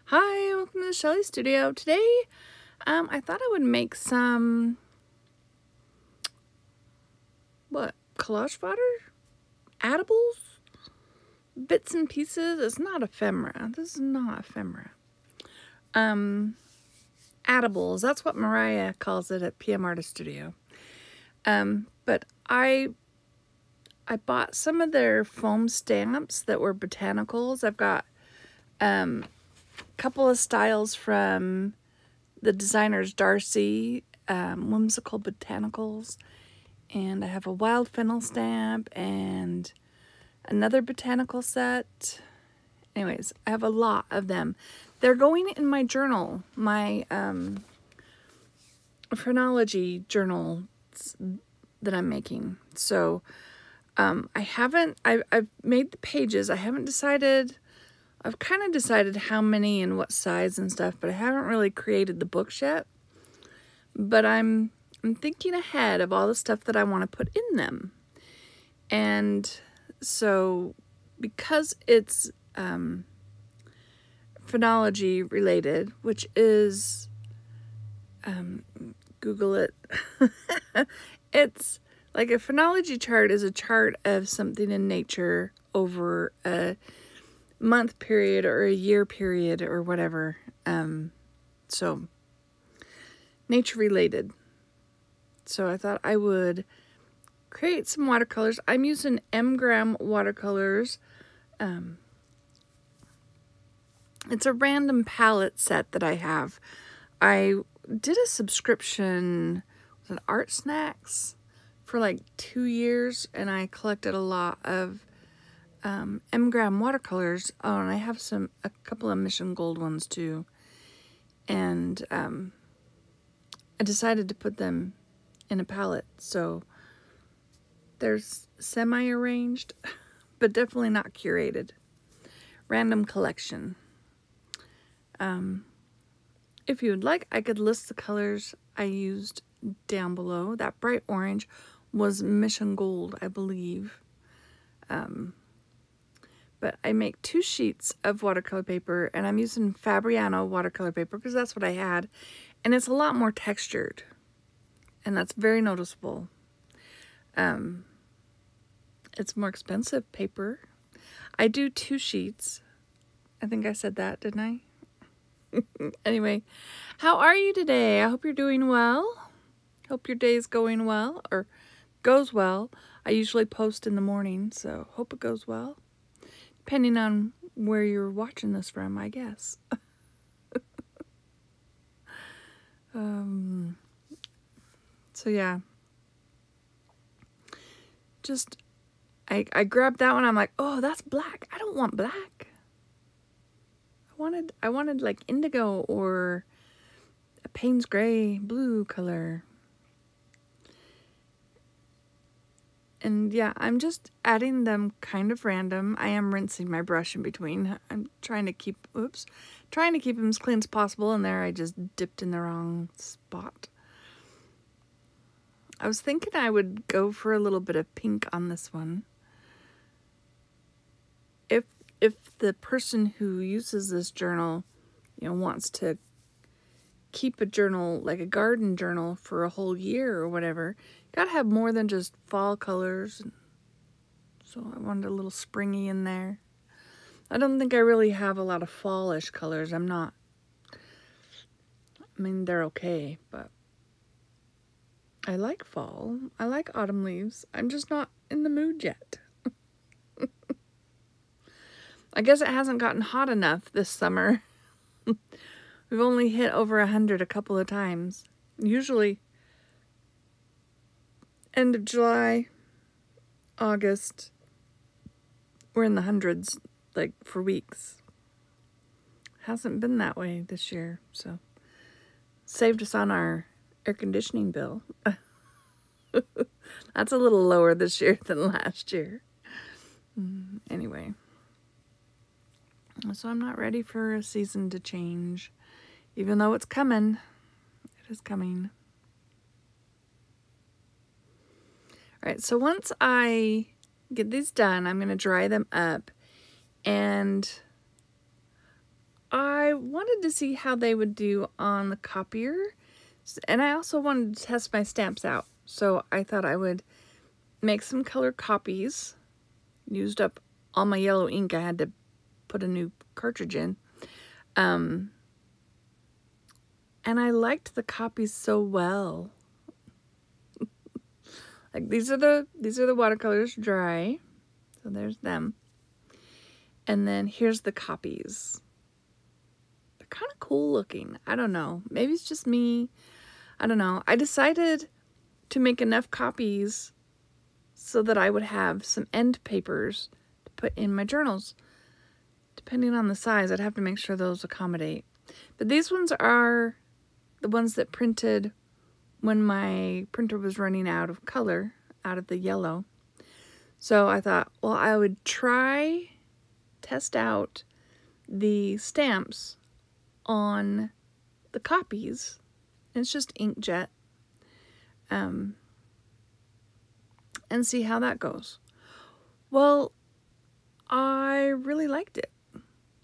Hi, welcome to the Shelly Studio. Today, I thought I would make some, collage fodder? Edibles? Bits and pieces? It's not ephemera. This is not ephemera. Edibles. That's what Mariah calls it at PM Artist Studio. But I bought some of their foam stamps that were botanicals. I've got, couple of styles from the designers Darcy, Whimsical Botanicals, and I have a wild fennel stamp and another botanical set. Anyways, I have a lot of them. They're going in my journal, my phrenology journal that I'm making. So I've made the pages. I haven't decided. I've kind of decided how many and what size and stuff, but I haven't really created the books yet. But I'm thinking ahead of all the stuff that I want to put in them. And so because it's phrenology related, which is, Google it, it's like a phrenology chart is a chart of something in nature over a month period or a year period or whatever. So nature related. So I thought I would create some watercolors. I'm using M-Gram watercolors. It's a random palette set that I have. I did a subscription with Art Snacks for like 2 years, and I collected a lot of M-Gram watercolors. Oh, and I have a couple of Mission Gold ones too. And I decided to put them in a palette, so there's semi-arranged, but definitely not curated. Random collection. If you would like, I could list the colors I used down below. That bright orange was Mission Gold, I believe. But I make 2 sheets of watercolor paper, and I'm using Fabriano watercolor paper because that's what I had. And it's a lot more textured, and that's very noticeable. It's more expensive paper. I do 2 sheets. I think I said that, didn't I? Anyway, how are you today? I hope you're doing well. Hope your day's going well, or goes well. I usually post in the morning, so hope it goes well. Depending on where you're watching this from, I guess. So yeah. Just, I grabbed that one. I'm like, oh, that's black. I don't want black. I wanted like indigo or a Payne's gray blue color. And yeah, I'm just adding them kind of random. I am rinsing my brush in between. I'm trying to keep them as clean as possible. And there I just dipped in the wrong spot. I was thinking I would go for a little bit of pink on this one. If the person who uses this journal, wants to keep a journal, like a garden journal, for a whole year or whatever, you gotta have more than just fall colors. So I wanted a little springy in there. I don't think I really have a lot of fallish colors. I mean, they're okay, but I like fall. I like autumn leaves. I'm just not in the mood yet. I guess it hasn't gotten hot enough this summer. We've only hit over 100 a couple of times. Usually end of July, August, we're in the hundreds, like, for weeks. Hasn't been that way this year, so saved us on our air conditioning bill. That's a little lower this year than last year. Anyway. So I'm not ready for a season to change, even though it's coming. It is coming. All right, so once I get these done, I'm going to dry them up, and I wanted to see how they would do on the copier. And I also wanted to test my stamps out. So I thought I would make some color copies. Used up all my yellow ink. I had to put a new cartridge in. And I liked the copies so well. Like these are the watercolors dry. So there's them. And then here's the copies. They're kind of cool looking. I don't know. Maybe it's just me. I don't know. I decided to make enough copies so that I would have some end papers to put in my journals. Depending on the size, I'd have to make sure those accommodate. But these ones are the ones that printed when my printer was running out of color, out of the yellow. So I thought, well, I would test out the stamps on the copies. It's just inkjet. And see how that goes. Well, I really liked it.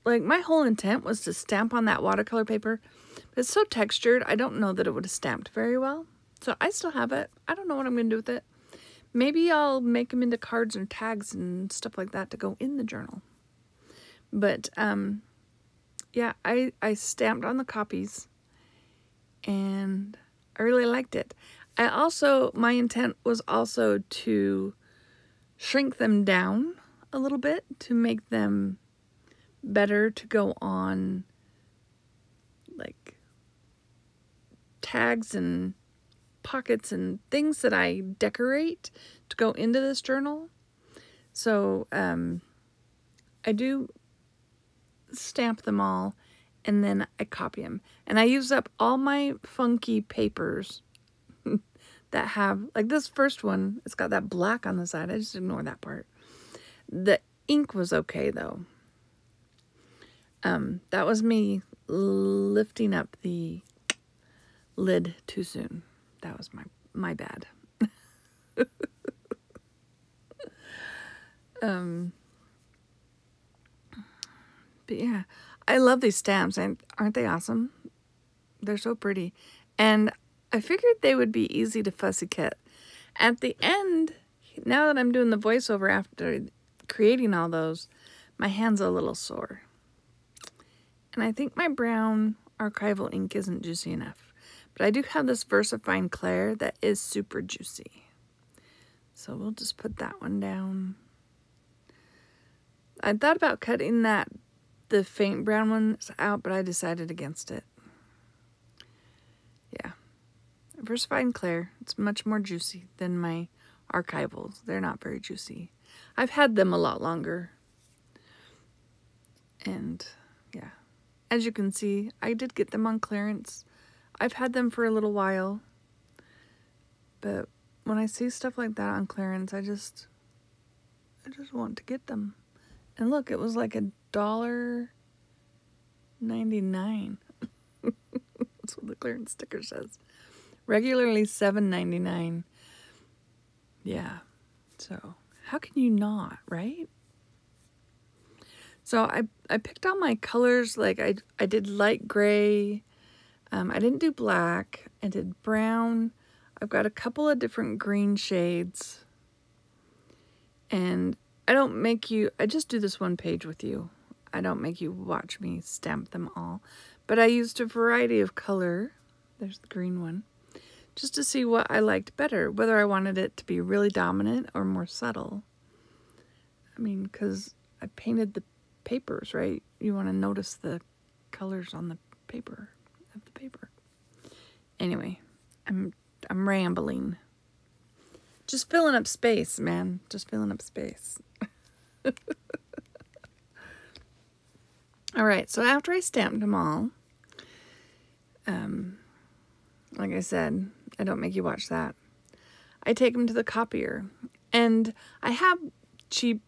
Like, my whole intent was to stamp on that watercolor paper, but it's so textured, I don't know that it would have stamped very well. So I still have it. I don't know what I'm going to do with it. Maybe I'll make them into cards and tags and stuff like that to go in the journal. But, yeah, I stamped on the copies, and I really liked it. My intent was also to shrink them down a little bit to make them better to go on, like, tags and pockets and things that I decorate to go into this journal. So, I do stamp them all, and then I copy them. And I use up all my funky papers that have, like this first one, it's got that black on the side. I just ignore that part. The ink was okay, though. That was me lifting up the lid too soon. That was my bad. But yeah, I love these stamps. Aren't they awesome? They're so pretty. And I figured they would be easy to fussy cut. At the end, now that I'm doing the voiceover after creating all those, my hand's a little sore. And I think my brown archival ink isn't juicy enough. But I do have this VersaFine Clair that is super juicy. So we'll just put that one down. I thought about cutting the faint brown ones out, but I decided against it. Yeah. VersaFine Clair. It's much more juicy than my archivals. They're not very juicy. I've had them a lot longer. And yeah. As you can see, I did get them on clearance. I've had them for a little while. But when I see stuff like that on clearance, I just want to get them. And look, it was like $1.99. That's what the clearance sticker says. Regularly $7.99. Yeah. So how can you not, right? So I picked out my colors. Like I did light gray. I didn't do black. I did brown. I've got a couple of different green shades. And I just do this one page with you. I don't make you watch me stamp them all. But I used a variety of color. There's the green one. Just to see what I liked better. Whether I wanted it to be really dominant or more subtle. I mean, because I painted the papers, right? You want to notice the colors on the paper, of the paper. Anyway, I'm rambling. Just filling up space, man. Just filling up space. All right, so after I stamped them all, like I said, I don't make you watch that. I take them to the copier, and I have cheap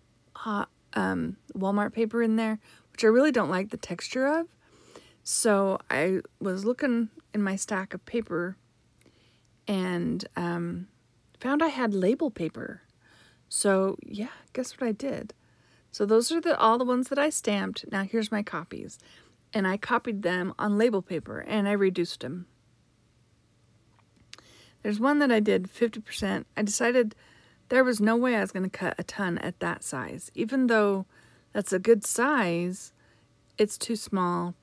Walmart paper in there, which I really don't like the texture of. So I was looking in my stack of paper and found I had label paper. So yeah, guess what I did? So those are all the ones that I stamped. Now here's my copies. and I copied them on label paper and I reduced them. There's one that I did 50%. I decided there was no way I was going to cut a ton at that size. Even though that's a good size, it's too small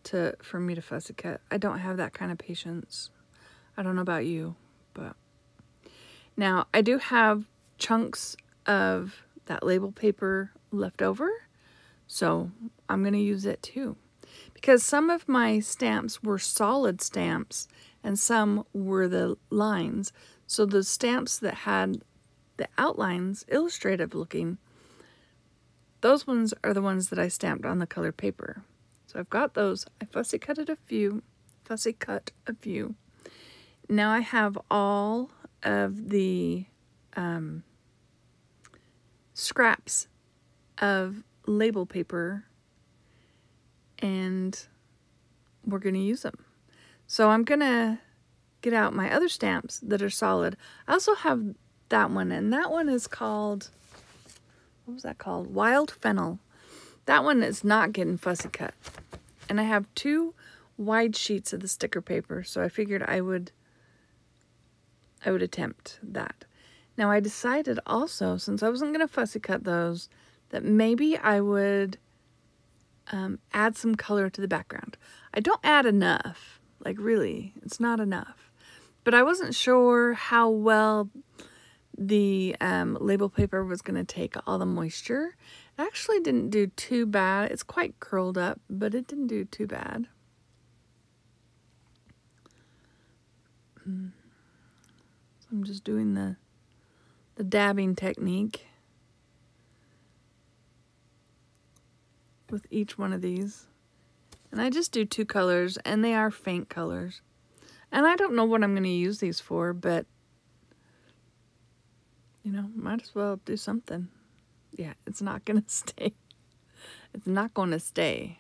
for me to fussy cut. I don't have that kind of patience. I don't know about you, but now I do have chunks of that label paper left over, so I'm going to use it too. Because some of my stamps were solid stamps and some were the lines. So the stamps that had the outlines, illustrative looking, those ones are the ones that I stamped on the colored paper. So I've got those. I fussy cut a few. Now I have all of the scraps of label paper, and we're going to use them. So I'm going to get out my other stamps that are solid. I also have that one, and that one is called, what was that called? Wild Fennel. That one is not getting fussy cut. And I have 2 wide sheets of the sticker paper, so I figured I would attempt that. Now I decided also, since I wasn't going to fussy cut those, that maybe I would add some color to the background. I don't add enough, like really, it's not enough. But I wasn't sure how well the label paper was going to take all the moisture. It actually didn't do too bad. It's quite curled up, but it didn't do too bad. So I'm just doing the dabbing technique with each one of these. And I just do 2 colors, and they are faint colors. And I don't know what I'm going to use these for, but, you know, might as well do something. Yeah, it's not going to stay. It's not going to stay.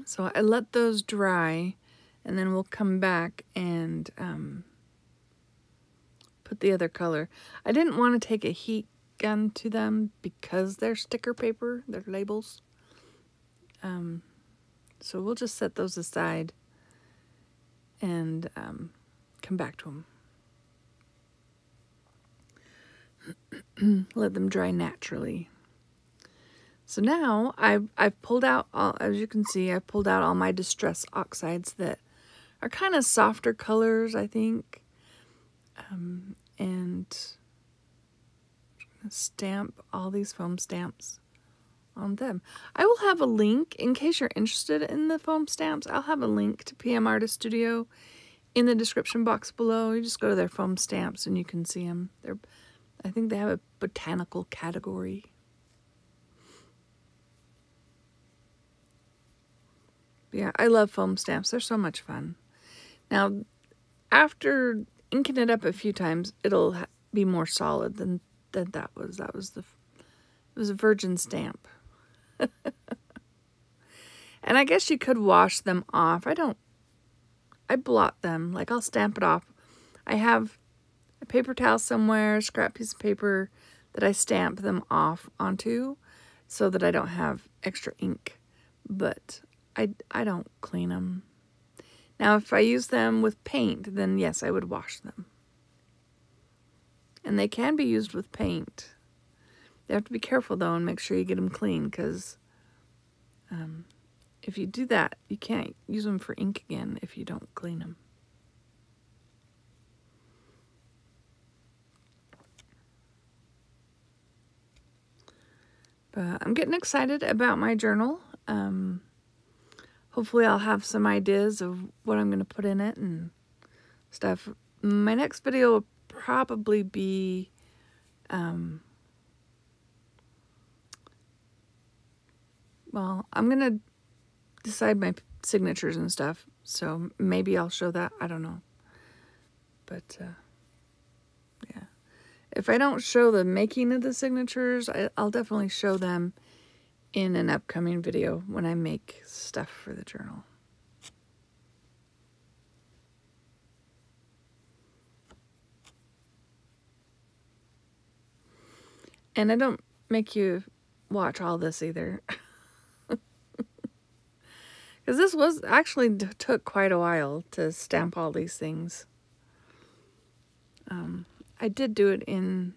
So I let those dry, and then we'll come back and put the other color. I didn't want to take a heat gun to them because they're sticker paper, they're labels. So we'll just set those aside and come back to them. Let them dry naturally. So now I've pulled out all, as you can see, I've pulled out all my Distress Oxides that are kind of softer colors, I think. And stamp all these foam stamps on them. I will have a link in case you're interested in the foam stamps. I'll have a link to PM Artist Studio in the description box below. You just go to their foam stamps and you can see them. I think they have a botanical category. But yeah, I love foam stamps. They're so much fun. Now, after inking it up a few times, it'll be more solid than that was. It was a virgin stamp. And I guess you could wash them off. I blot them. Like, I'll stamp it off. I have a paper towel somewhere, a scrap piece of paper that I stamp them off onto so that I don't have extra ink. But I don't clean them. Now, if I use them with paint, then yes, I would wash them. And they can be used with paint. You have to be careful, though, and make sure you get them clean, because if you do that, you can't use them for ink again if you don't clean them. But I'm getting excited about my journal. Hopefully I'll have some ideas of what I'm going to put in it and stuff. My next video will probably be well, I'm going to decide my signatures and stuff, so maybe I'll show that. I don't know. But yeah. If I don't show the making of the signatures, I'll definitely show them in an upcoming video when I make stuff for the journal. And I don't make you watch all this either. Because this was actually took quite a while to stamp all these things. I did do it in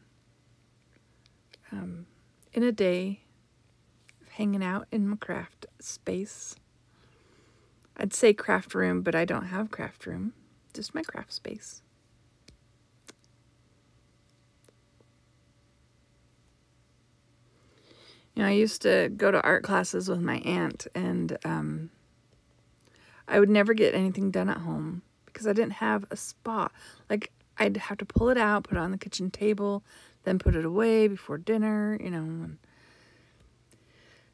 a day, hanging out in my craft space. I'd say craft room, but I don't have craft room, just my craft space. You know, I used to go to art classes with my aunt, and I would never get anything done at home because I didn't have a spot. Like, I'd have to pull it out, put it on the kitchen table, then put it away before dinner, you know,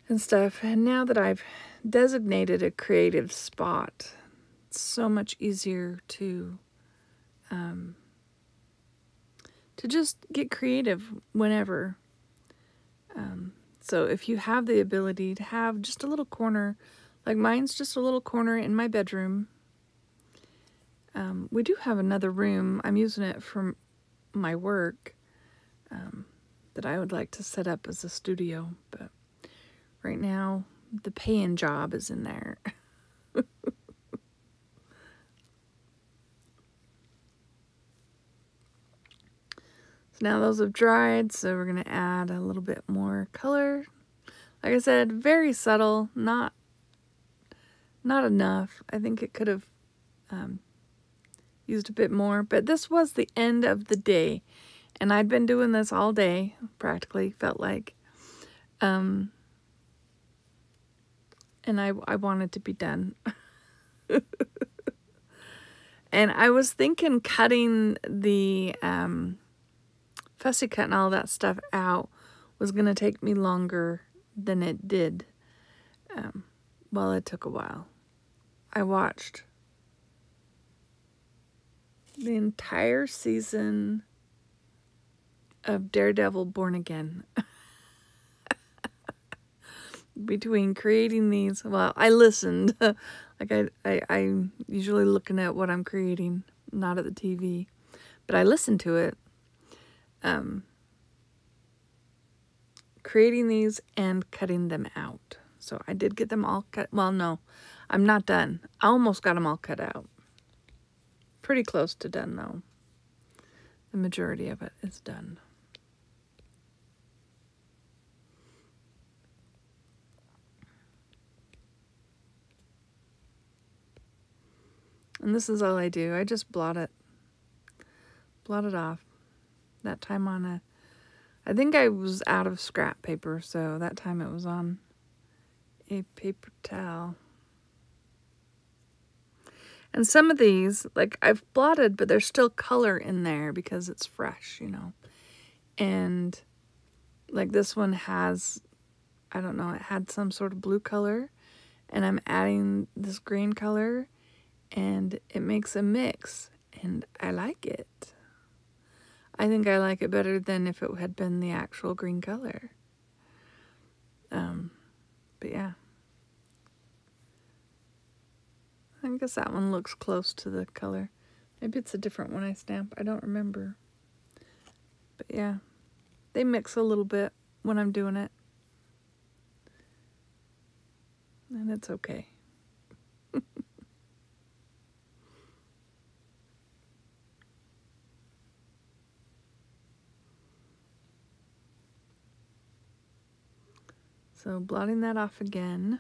and stuff. And now that I've designated a creative spot, it's so much easier to just get creative whenever. So if you have the ability to have just a little corner, like mine's just a little corner in my bedroom. We do have another room. I'm using it for my work that I would like to set up as a studio, but right now the paying job is in there. So now those have dried, so we're going to add a little bit more color. Like I said, very subtle, not enough. I think it could have used a bit more, but this was the end of the day, and I'd been doing this all day, practically, felt like. And I wanted to be done. And I was thinking cutting the fussy cut and all that stuff out was going to take me longer than it did. Well, it took a while. I watched the entire season of Daredevil Born Again. Between creating these, well, I listened. Like I'm usually looking at what I'm creating, not at the TV. But I listened to it. Creating these and cutting them out. So I did get them all cut. Well, no, I'm not done. I almost got them all cut out. Pretty close to done, though. The majority of it is done. And this is all I do. I just blot it off. That time on I think I was out of scrap paper, so that time it was on a paper towel. And some of these, like, I've blotted, but there's still color in there because it's fresh, you know. And like this one has, I don't know, it had some sort of blue color, and I'm adding this green color, and it makes a mix, and I like it. I think I like it better than if it had been the actual green color. But yeah. I guess that one looks close to the color. Maybe it's a different one I stamp. I don't remember. But yeah. They mix a little bit when I'm doing it. And it's okay. So blotting that off again.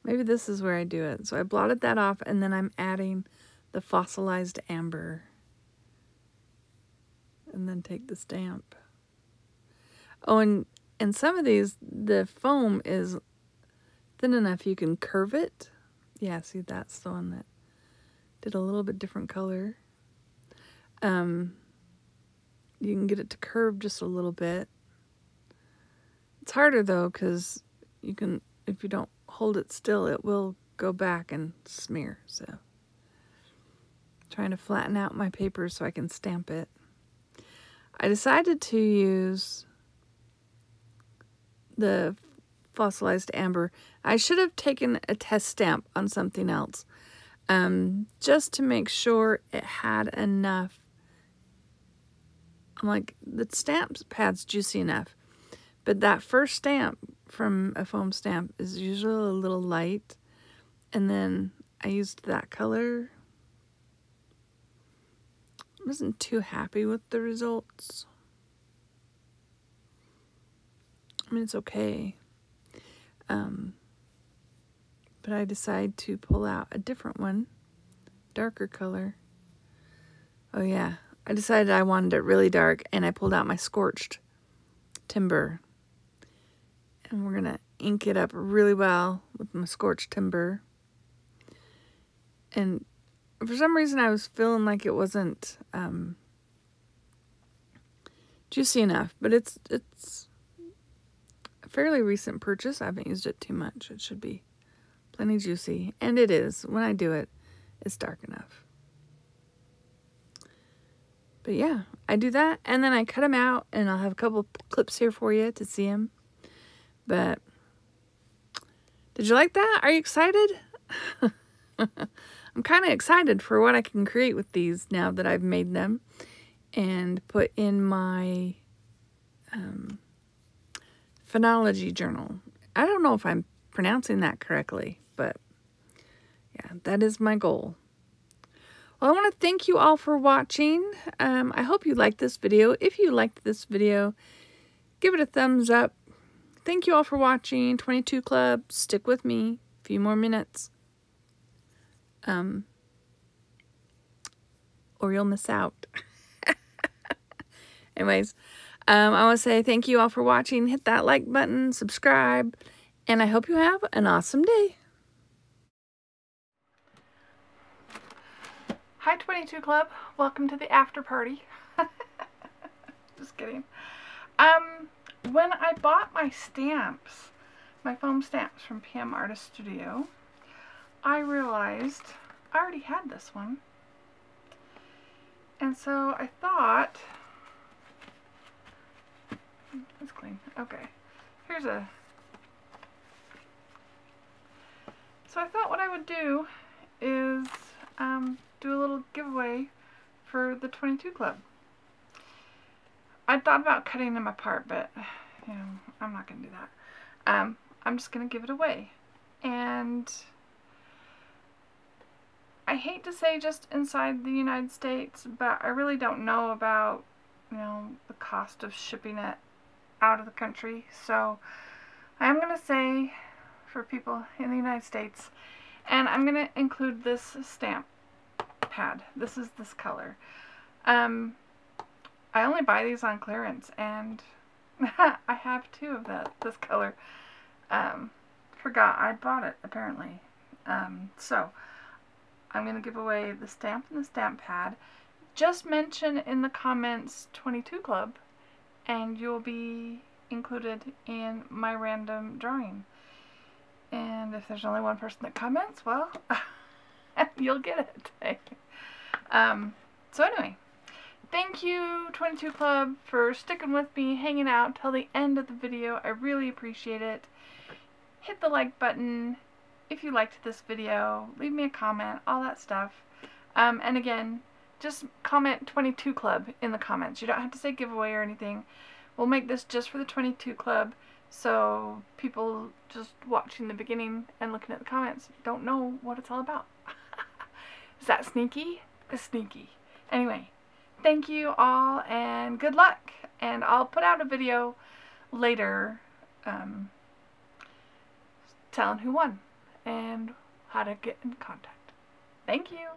Maybe this is where I do it. So I blotted that off, and then I'm adding the fossilized amber. And then take the stamp. Oh, and some of these, the foam is thin enough you can curve it. Yeah, see, that's the one that did a little bit different color. You can get it to curve just a little bit. It's harder though, because you can, if you don't hold it still, it will go back and smear. So trying to flatten out my paper so I can stamp it. I decided to use the fossilized amber. I should have taken a test stamp on something else, just to make sure it had enough. I'm like, the stamp pad's juicy enough, But that first stamp from a foam stamp is usually a little light. And then I used that color. I wasn't too happy with the results. I mean, it's okay. But I decided to pull out a different one, darker color. Oh yeah, I decided I wanted it really dark, and I pulled out my scorched timber. And we're gonna ink it up really well with my scorched timber. And for some reason I was feeling like it wasn't juicy enough, but it's a fairly recent purchase. I haven't used it too much. It should be plenty juicy, and it is. When I do it, it's dark enough. But yeah, I do that, and then I cut them out, and I'll have a couple clips here for you to see them. But did you like that? Are you excited? I'm kind of excited for what I can create with these now that I've made them and put in my phonology journal. I don't know if I'm pronouncing that correctly, but yeah, that is my goal. Well, I want to thank you all for watching. I hope you liked this video. If you liked this video, give it a thumbs up. Thank you all for watching. 22 Club, stick with me a few more minutes. Or you'll miss out. Anyways, I want to say thank you all for watching. Hit that like button, subscribe, and I hope you have an awesome day. Hi 22 Club, welcome to the after party. Just kidding. When I bought my stamps, my foam stamps from PM Artist Studio, I realized I already had this one. And so I thought, it's clean, okay, so I thought what I would do is do a little giveaway for the 22 Club. I thought about cutting them apart, but you know, I'm not going to do that. I'm just going to give it away. And I hate to say just inside the United States, but I really don't know about, you know, the cost of shipping it out of the country. So I am going to say for people in the United States, and I'm going to include this stamp pad. This is this color. I only buy these on clearance, and I have two of this color. Forgot I bought it, apparently. So I'm going to give away the stamp and the stamp pad. Just mention in the comments 22 Club, and you'll be included in my random drawing. And if there's only one person that comments, well, you'll get it. So anyway, thank you 22 Club for sticking with me, hanging out till the end of the video. I really appreciate it. Hit the like button if you liked this video. Leave me a comment, all that stuff. And again, just comment 22 Club in the comments. You don't have to say giveaway or anything. We'll make this just for the 22 Club, so people just watching the beginning and looking at the comments don't know what it's all about. Is that sneaky? It's sneaky. Anyway, thank you all and good luck. And I'll put out a video later telling who won and how to get in contact. Thank you.